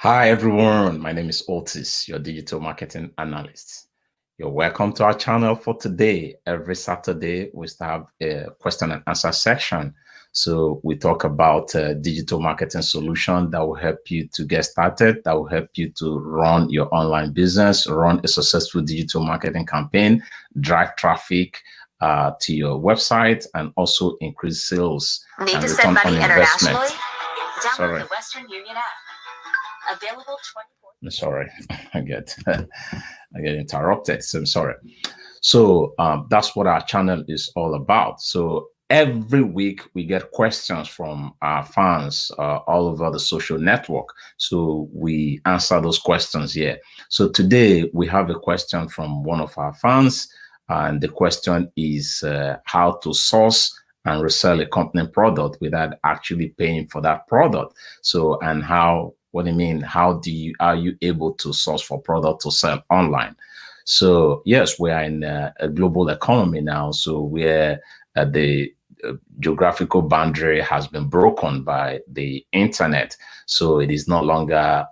Hi everyone, my name is Otis, your digital marketing analyst. You're welcome to our channel for today. Every Saturday, we have a question and answer section. So we talk about digital marketing solution that will help you to get started, that will help you to run your online business, run a successful digital marketing campaign, drive traffic to your website, and also increase sales and return on investment. Sorry. The Western Union app. Available 24. Sorry, I get interrupted. So I'm sorry. So that's what our channel is all about. So every week we get questions from our fans all over the social network. So we answer those questions here. So today we have a question from one of our fans, and the question is how to source and resell a company product without actually paying for that product. So, and how, what do you mean? Are you able to source for product to sell online? So yes, we are in a global economy now. So we're the geographical boundary has been broken by the internet. So it is no longer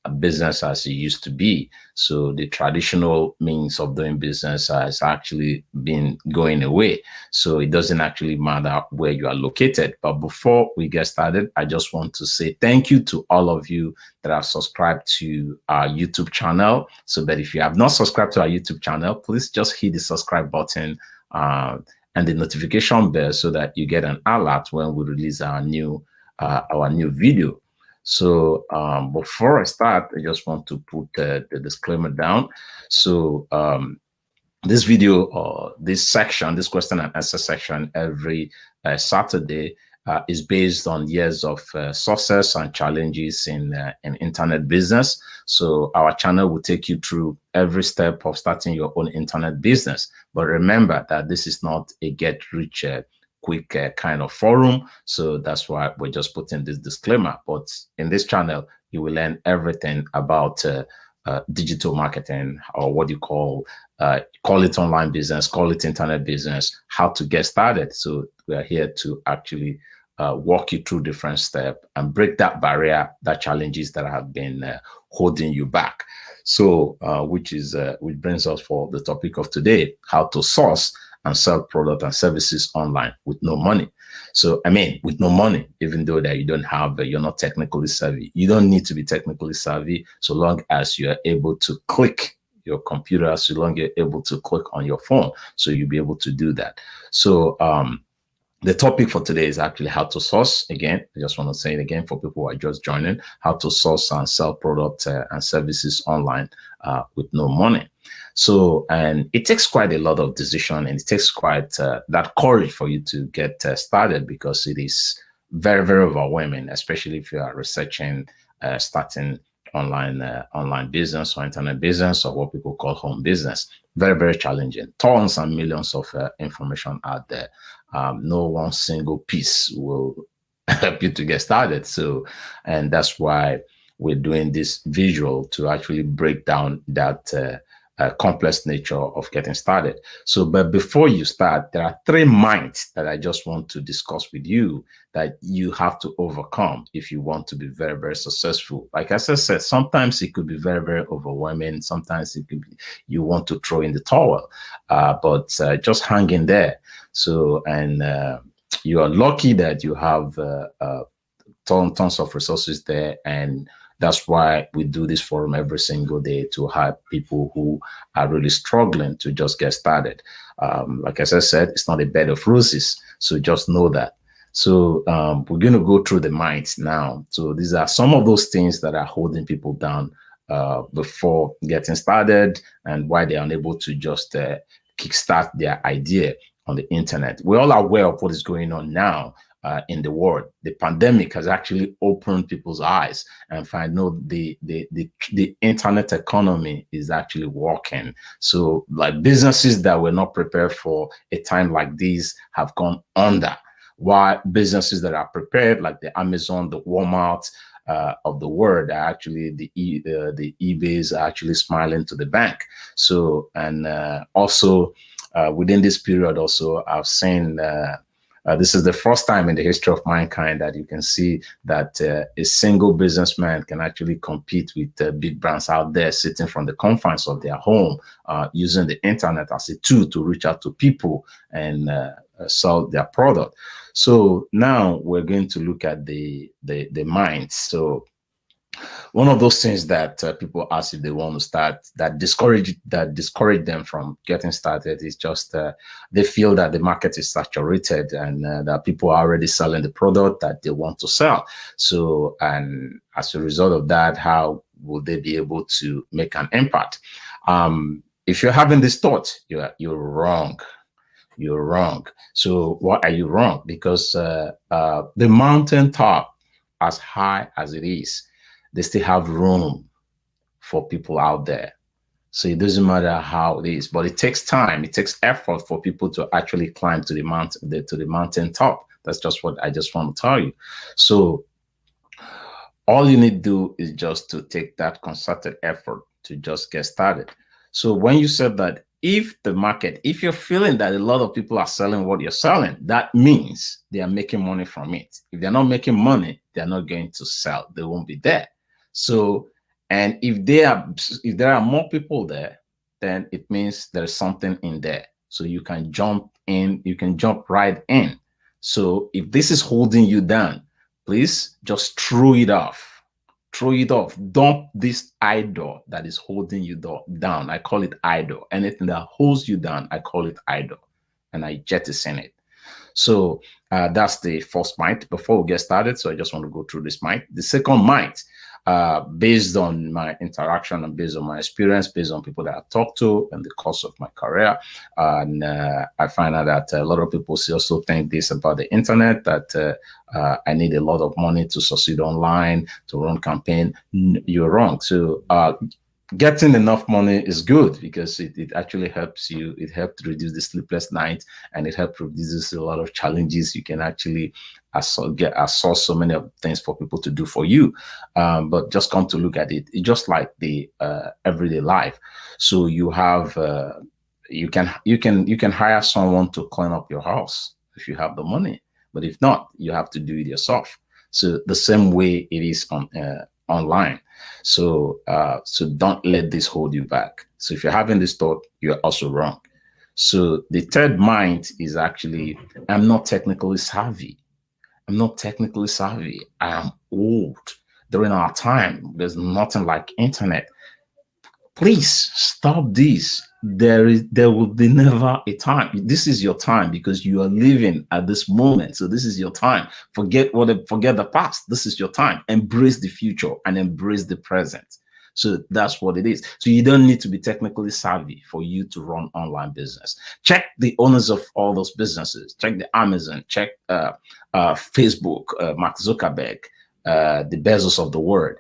a business as it used to be. So the traditional means of doing business has actually been going away. So it doesn't actually matter where you are located. But before we get started, I just want to say thank you to all of you that have subscribed to our YouTube channel. So that if you have not subscribed to our YouTube channel, please just hit the subscribe button and the notification bell so that you get an alert when we release our new video. So before I start, I just want to put the disclaimer down. So this video or this section, this question and answer section every Saturday is based on years of success and challenges in internet business. So our channel will take you through every step of starting your own internet business. But remember that this is not a get rich quick kind of forum. So that's why we're just putting this disclaimer. But in this channel, you will learn everything about digital marketing, or what you call it online business, call it internet business, how to get started. So we are here to actually walk you through different steps and break that barrier, that challenges that have been holding you back. So which brings us for the topic of today: how to source and sell products and services online with no money. So, I mean, with no money, even though that you don't have, you're not technically savvy. You don't need to be technically savvy so long as you're able to click your computer, so long you're able to click on your phone. So you'll be able to do that. So the topic for today is actually how to source. Again, I just want to say it again for people who are just joining: how to source and sell products and services online with no money. So, and it takes quite a lot of decision, and it takes quite that courage for you to get started, because it is very, very overwhelming, especially if you are researching, starting online business or internet business, or what people call home business. Very, very challenging. Tons and millions of information out there. No one single piece will help you to get started. So, and that's why we're doing this visual to actually break down that complex nature of getting started. So, but before you start, there are 3 minds that I just want to discuss with you that you have to overcome if you want to be very, very successful. Like as I said, sometimes it could be very, very overwhelming. Sometimes it could be you want to throw in the towel, but just hang in there. So, and you are lucky that you have tons of resources there, and that's why we do this forum every single day, to help people who are really struggling to just get started. Like as I said, it's not a bed of roses, so just know that. So we're going to go through the minds now. So these are some of those things that are holding people down before getting started, and why they're unable to just kickstart their idea on the internet. We're all aware of what is going on now in the world. The pandemic has actually opened people's eyes and find out the internet economy is actually working. So like businesses that were not prepared for a time like this have gone under, while businesses that are prepared, like the Amazon, the Walmart of the world, are actually the eBays are actually smiling to the bank. So, and also within this period also, I've seen This is the first time in the history of mankind that you can see that a single businessman can actually compete with big brands out there sitting from the confines of their home, using the internet as a tool to reach out to people and sell their product. So now we're going to look at the minds. So one of those things that people ask if they want to start that discourage them from getting started is just they feel that the market is saturated and that people are already selling the product that they want to sell. So, and as a result of that, how will they be able to make an impact? If you're having this thought, you're wrong. You're wrong. So why are you wrong? Because the mountaintop, as high as it is, they still have room for people out there. So it doesn't matter how it is, but it takes time. It takes effort for people to actually climb to the mountain top. That's just what I just want to tell you. So all you need to do is just to take that concerted effort to just get started. So when you said that, if you're feeling that a lot of people are selling what you're selling, that means they are making money from it. If they're not making money, they're not going to sell. They won't be there. So, and if there are more people there, then it means there's something in there. So you can jump in, you can jump right in. So if this is holding you down, please just throw it off. Throw it off. Dump this idol that is holding you down. I call it idol. Anything that holds you down, I call it idol. And I jettison it. So that's the first might before we get started. So I just want to go through this might. The second might, based on my interaction and based on my experience, based on people that I've talked to in the course of my career. And I find out that a lot of people also think this about the internet, that I need a lot of money to succeed online, to run campaign. You're wrong. So getting enough money is good because it actually helps you. It helps reduce the sleepless night, and it helps reduce a lot of challenges. You can actually source so many of things for people to do for you. But just come to look at it, it's just like the everyday life. So you have you can hire someone to clean up your house if you have the money, but if not, you have to do it yourself. So the same way it is on online. So so don't let this hold you back. So if you're having this thought, you're also wrong. So the third mind is actually, I'm not technically savvy. I'm not technically savvy. I am old. During our time, there's nothing like internet. Please stop this. There will be never a time. This is your time because you are living at this moment. So this is your time. Forget the past. This is your time. Embrace the future and embrace the present. So that's what it is. So you don't need to be technically savvy for you to run online business. Check the owners of all those businesses. Check the Amazon. Check Facebook, Mark Zuckerberg, the Bezos of the world.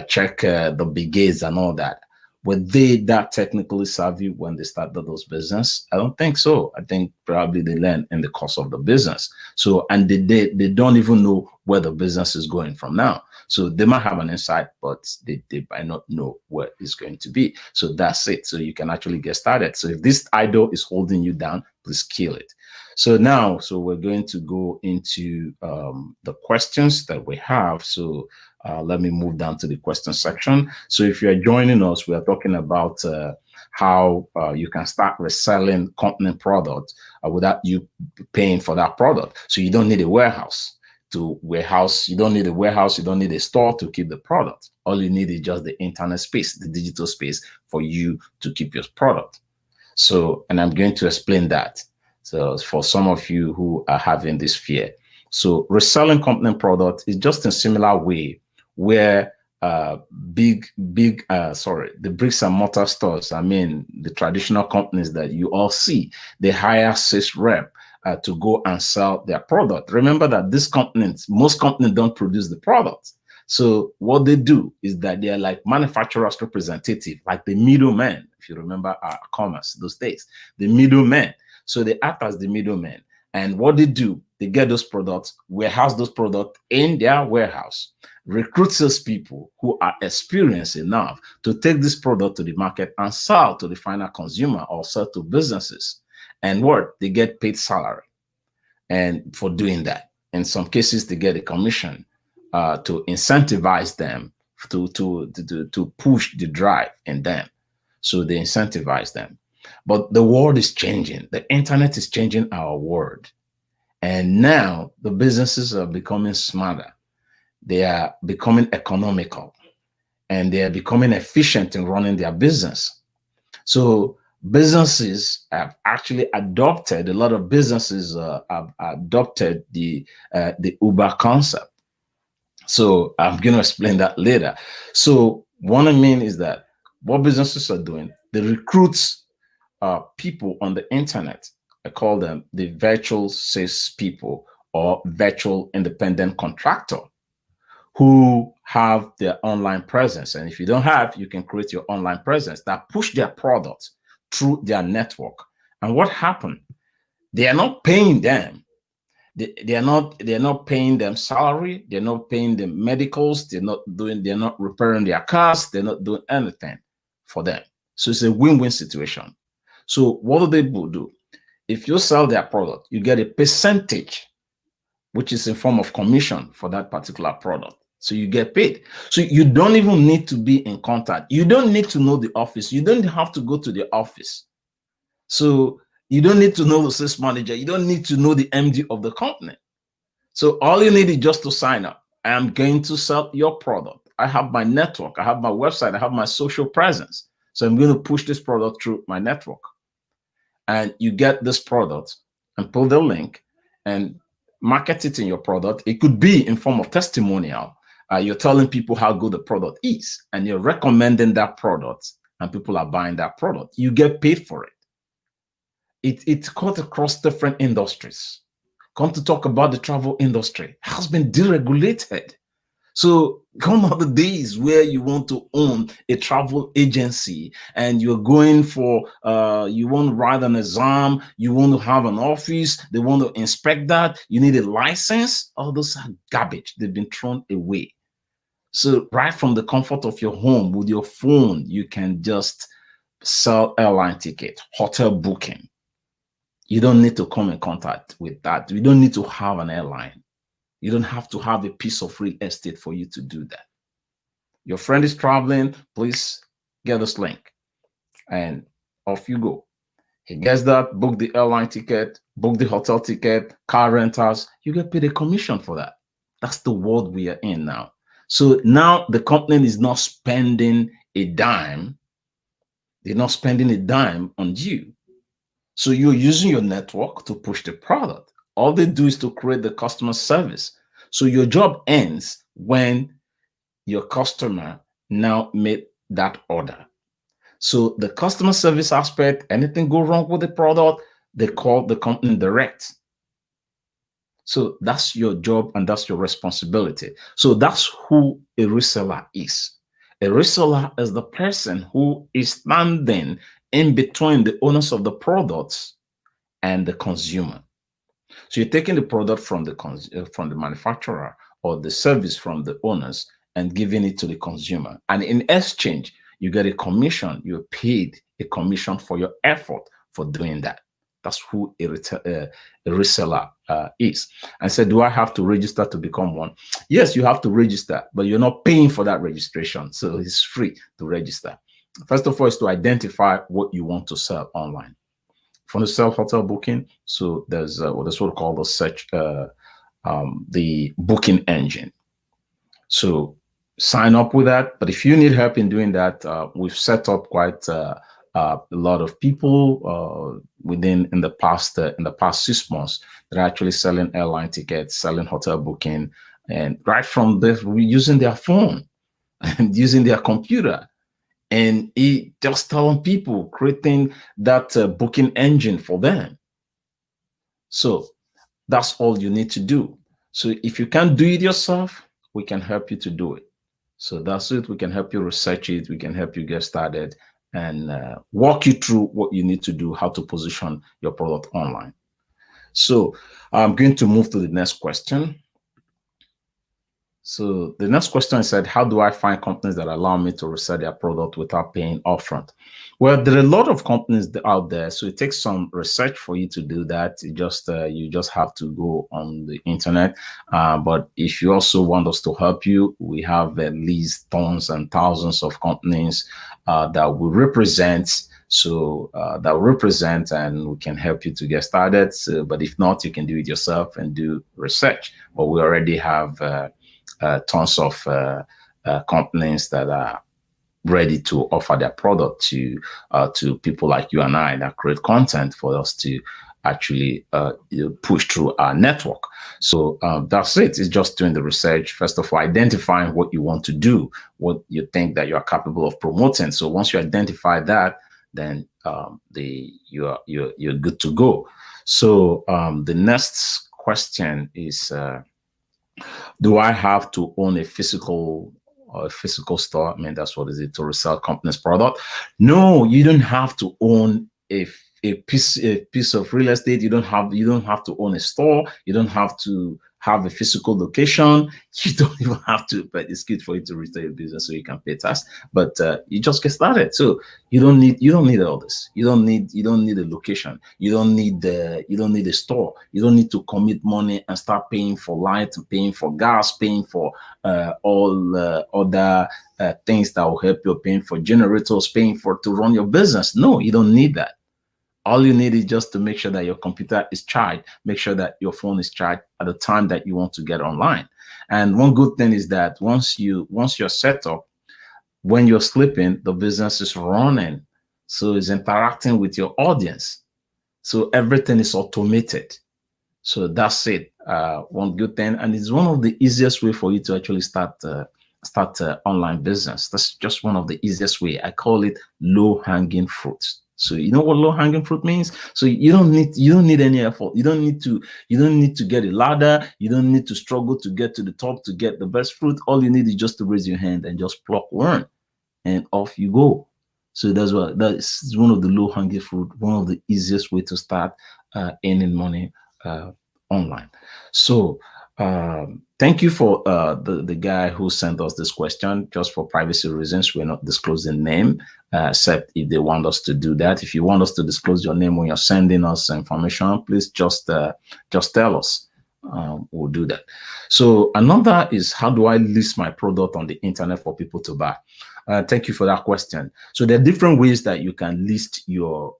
Check the Bill Gates and all that. Were they that technically savvy when they started those business? I don't think so. I think probably they learn in the course of the business. So, and they don't even know where the business is going from now. So they might have an insight, but they might not know where it's going to be. So that's it. So you can actually get started. So if this idol is holding you down, please kill it. So now, so we're going to go into the questions that we have. So let me move down to the question section. So if you're joining us, we are talking about how you can start reselling company product without you paying for that product. So you don't need a warehouse to warehouse. You don't need a warehouse. You don't need a store to keep the product. All you need is just the internet space, the digital space for you to keep your product. So, and I'm going to explain that. So for some of you who are having this fear. So reselling company product is just a similar way where the bricks and mortar stores, I mean, the traditional companies that you all see, they hire sales rep to go and sell their product. Remember that most companies don't produce the product. So what they do is that they are like manufacturers representative, like the middleman, if you remember our commerce those days, the middleman. So they act as the middleman. And what they do, they get those products, warehouse those products in their warehouse, recruit salespeople who are experienced enough to take this product to the market and sell to the final consumer or sell to businesses. And what? They get paid salary. and for doing that. In some cases, they get a commission to incentivize them to push the drive in them. So they incentivize them. But the world is changing. The internet is changing our world. And now the businesses are becoming smarter. They are becoming economical, and they are becoming efficient in running their business. So businesses have actually adopted, a lot of businesses have adopted the Uber concept. So I'm going to explain that later. So what I mean is that what businesses are doing, they recruit people on the internet. I call them the virtual sales people or virtual independent contractor, who have their online presence. And if you don't have, you can create your online presence that push their products through their network. And what happened? They are not paying them. They're not paying them salary. They're not paying them medicals. They're not repairing their cars. They're not doing anything for them. So it's a win-win situation. So what do they do? If you sell their product, you get a percentage, which is in form of commission for that particular product. So you get paid. So you don't even need to be in contact. You don't need to know the office. You don't have to go to the office. So you don't need to know the sales manager. You don't need to know the MD of the company. So all you need is just to sign up. I am going to sell your product. I have my network. I have my website. I have my social presence. So I'm going to push this product through my network. And you get this product and pull the link and market it in your product. It could be in form of testimonial. You're telling people how good the product is, and you're recommending that product, and people are buying that product. You get paid for it. It's cut across different industries. Come to talk about the travel industry, has been deregulated. So come on the days where you want to own a travel agency and you're going for, you want to write an exam, you want to have an office, they want to inspect that, you need a license. All those are garbage. They've been thrown away. So right from the comfort of your home with your phone, you can just sell airline ticket, hotel booking. You don't need to come in contact with that. You don't need to have an airline. You don't have to have a piece of real estate for you to do that. Your friend is traveling, please get this link. And off you go. He gets that, book the airline ticket, book the hotel ticket, car rentals. You get paid a commission for that. That's the world we are in now. So now the company is not spending a dime. They're not spending a dime on you. So you're using your network to push the product. All they do is to create the customer service. So your job ends when your customer now made that order. So the customer service aspect, anything go wrong with the product, they call the company direct. So that's your job and that's your responsibility. So that's who a reseller is. A reseller is the person who is standing in between the owners of the products and the consumer. So you're taking the product from the manufacturer or the service from the owners and giving it to the consumer. And in exchange, you get a commission. You're paid a commission for your effort for doing that. That's who a reseller is. I said, do I have to register to become one? Yes, you have to register, but you're not paying for that registration. So it's free to register. First of all, is to identify what you want to sell online. From the sell hotel booking, so there's what is what called the search, the booking engine. So sign up with that. But if you need help in doing that, we've set up quite a lot of people in the past 6 months that are actually selling airline tickets, selling hotel booking, and right from this, using their phone and using their computer. And just telling people, creating that booking engine for them. So that's all you need to do. So if you can't do it yourself, we can help you to do it. So that's it. We can help you research it. We can help you get started and walk you through what you need to do, how to position your product online. So I'm going to move to the next question. So the next question said, how do I find companies that allow me to resell their product without paying upfront? Well, there are a lot of companies out there, so it takes some research for you to do that. You just have to go on the internet. But if you also want us to help you, we have at least tons and thousands of companies that will represent. So that will represent, and we can help you to get started. So, but if not, you can do it yourself and do research. But we already have tons of companies that are ready to offer their product to people like you and I that create content for us to actually push through our network. So that's it. It's just doing the research. First of all, identifying what you want to do, what you think that you are capable of promoting. So once you identify that, then you're good to go. So the next question is, do I have to own a physical store? I mean, that's what is it, to resell company's product? No, you don't have to own a piece of real estate. You don't have to own a store. You don't have to have a physical location. You don't even have to, but it's good for you to restart your business so you can pay tax. But you just get started. So you don't need all this. You don't need a location. You don't need a store. You don't need to commit money and start paying for light, paying for gas, paying for all other things that will help you, paying for generators, paying to run your business. No, you don't need that. All you need is just to make sure that your computer is charged, make sure that your phone is charged at the time that you want to get online. And one good thing is that once you're set up, when you're sleeping, the business is running. So it's interacting with your audience. So everything is automated. So that's it. One good thing. And it's one of the easiest way for you to actually start online business. That's just one of the easiest way. I call it low hanging fruits. So you know what low hanging fruit means? So you don't need any effort. You don't need to get a ladder. You don't need to struggle to get to the top to get the best fruit. All you need is just to raise your hand and just pluck one, and off you go. So that's one of the low hanging fruit, one of the easiest way to start earning money online. So thank you for the guy who sent us this question. Just for privacy reasons, we're not disclosing name, except if they want us to do that. If you want us to disclose your name when you're sending us information, please just tell us. We'll do that. So another is, how do I list my product on the internet for people to buy? Thank you for that question. So there are different ways that you can list your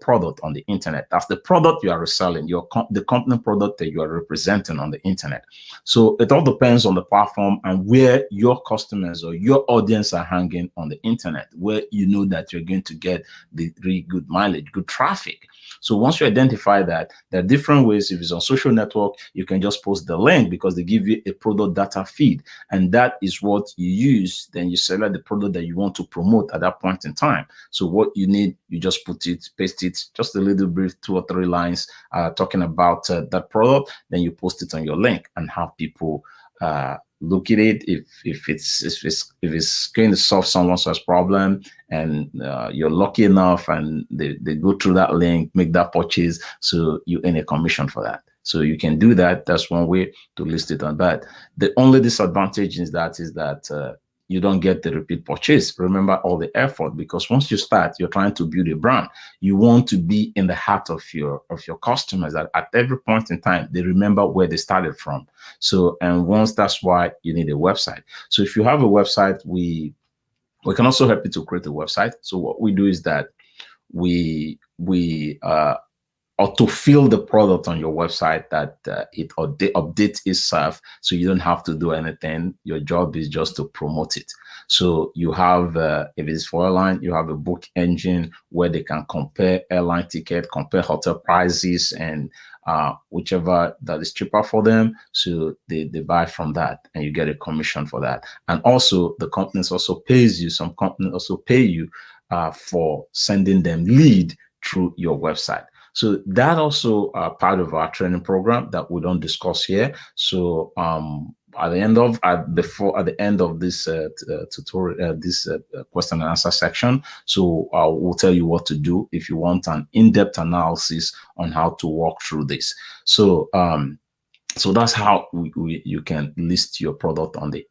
product on the internet. That's the product you are reselling, the company product that you are representing on the internet. So it all depends on the platform and where your customers or your audience are hanging on the internet, where you know that you're going to get the really good mileage, good traffic. So once you identify that, there are different ways. If it's on social network, you can just post the link because they give you a product data feed, and that is what you use. Then you select the product that you want to promote at that point in time. So what you need, you just put it, paste it, just a little brief, 2 or 3 lines talking about that product. Then you post it on your link and have people look at it. If it's going to solve someone else's problem, and you're lucky enough and they go through that link, make that purchase, so you earn a commission for that. So you can do that. That's one way to list it on that. The only disadvantage is that you don't get the repeat purchase. Remember all the effort, because once you start, you're trying to build a brand. You want to be in the heart of your customers, that at every point in time, they remember where they started from. So, and once that's why you need a website. So if you have a website, we can also help you to create a website. So what we do is that we autofill the product on your website, that it updates itself, so you don't have to do anything. Your job is just to promote it. So you have, if it's for airline, you have a book engine where they can compare airline ticket, compare hotel prices, and whichever that is cheaper for them. So they buy from that, and you get a commission for that. And also the companies also pays you. Some companies also pay you for sending them lead through your website. So that also part of our training program that we don't discuss here. So at the end of this tutorial, this question and answer section, so we'll tell you what to do if you want an in-depth analysis on how to walk through this. So So that's how you can list your product on the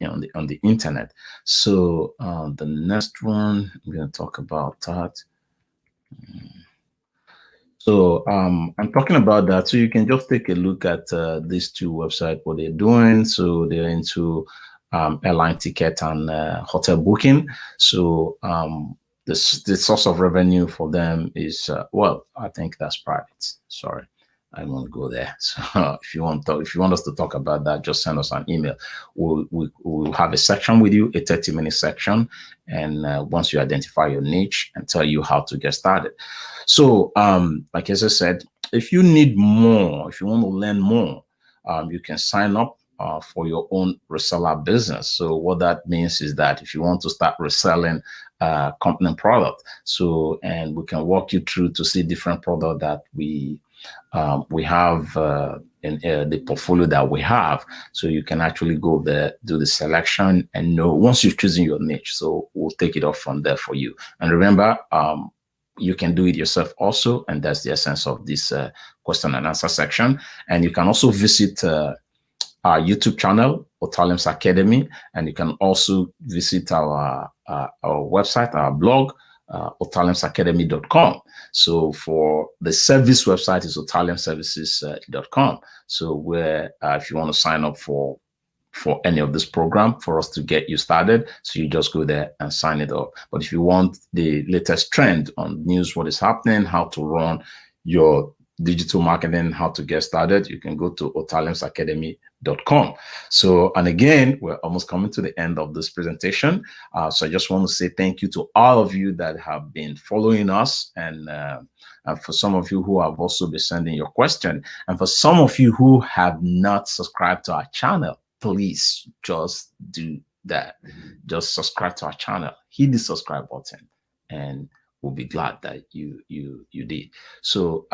internet. So the next one I'm going to talk about that. So I'm talking about that. So you can just take a look at these two websites, what they're doing. So they're into airline ticket and hotel booking. So the source of revenue for them is, well, I think that's private. Sorry, I won't go there. So if you want us to talk about that, just send us an email. We'll have a section with you, a 30-minute section. And once you identify your niche and tell you how to get started. So, like as I said, if you need more, if you want to learn more, you can sign up for your own reseller business. So what that means is that if you want to start reselling company product, so and we can walk you through to see different product that we have in the portfolio that we have. So you can actually go there, do the selection, and know once you've chosen your niche. So we'll take it off from there for you. And remember, you can do it yourself also, and that's the essence of this question and answer section. And you can also visit our YouTube channel, Otalims Academy, and you can also visit our website, our blog, otalimsacademy.com. So for the service website is otalimservices.com. So where if you want to sign up for any of this program for us to get you started, so you just go there and sign it up. But if you want the latest trend on news, what is happening, how to run your digital marketing, how to get started, you can go to otalimsacademy.com. So, and again, we're almost coming to the end of this presentation. So I just want to say thank you to all of you that have been following us, and for some of you who have also been sending your question, and for some of you who have not subscribed to our channel, please just do that. Just subscribe to our channel, hit the subscribe button, and we'll be glad that you did. So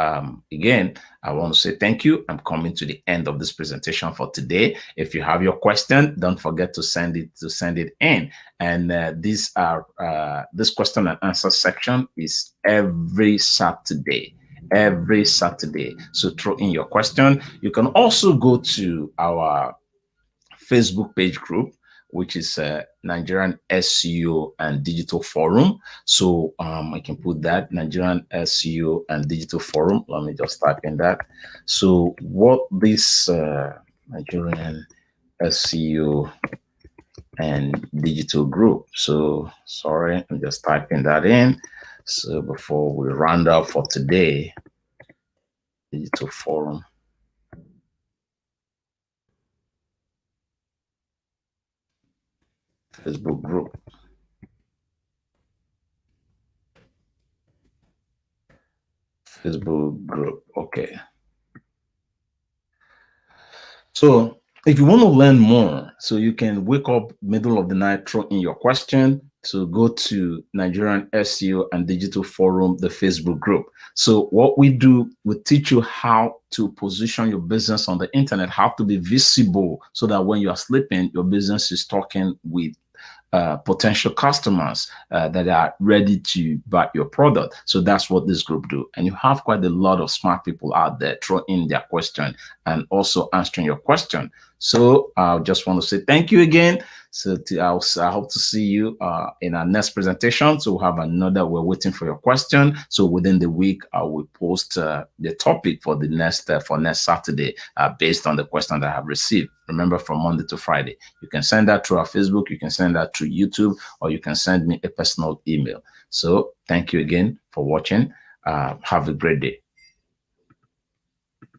again, I want to say thank you. I'm coming to the end of this presentation for today. If you have your question, don't forget to send it in. And this question and answer section is every Saturday. So throw in your question. You can also go to our Facebook page group, which is Nigerian SEO and Digital Forum. So I can put that, Nigerian SEO and Digital Forum. Let me just type in that. So what this Nigerian SEO and Digital Group. So sorry, I'm just typing that in. So before we round up for today, Digital Forum. Facebook group. Facebook group. Okay. So if you want to learn more, so you can wake up middle of the night, throw in your question. So go to Nigerian SEO and Digital Forum, the Facebook group. So what we do, we teach you how to position your business on the internet, how to be visible, so that when you are sleeping, your business is talking with potential customers that are ready to buy your product. So that's what this group do. And you have quite a lot of smart people out there throwing in their question and also answering your question. So I just want to say thank you again. So I hope to see you in our next presentation. So we'll have another, we're waiting for your question. So within the week, I will post the topic for the next Saturday based on the question that I have received. Remember, from Monday to Friday. You can send that through our Facebook, you can send that through YouTube, or you can send me a personal email. So thank you again for watching. Have a great day.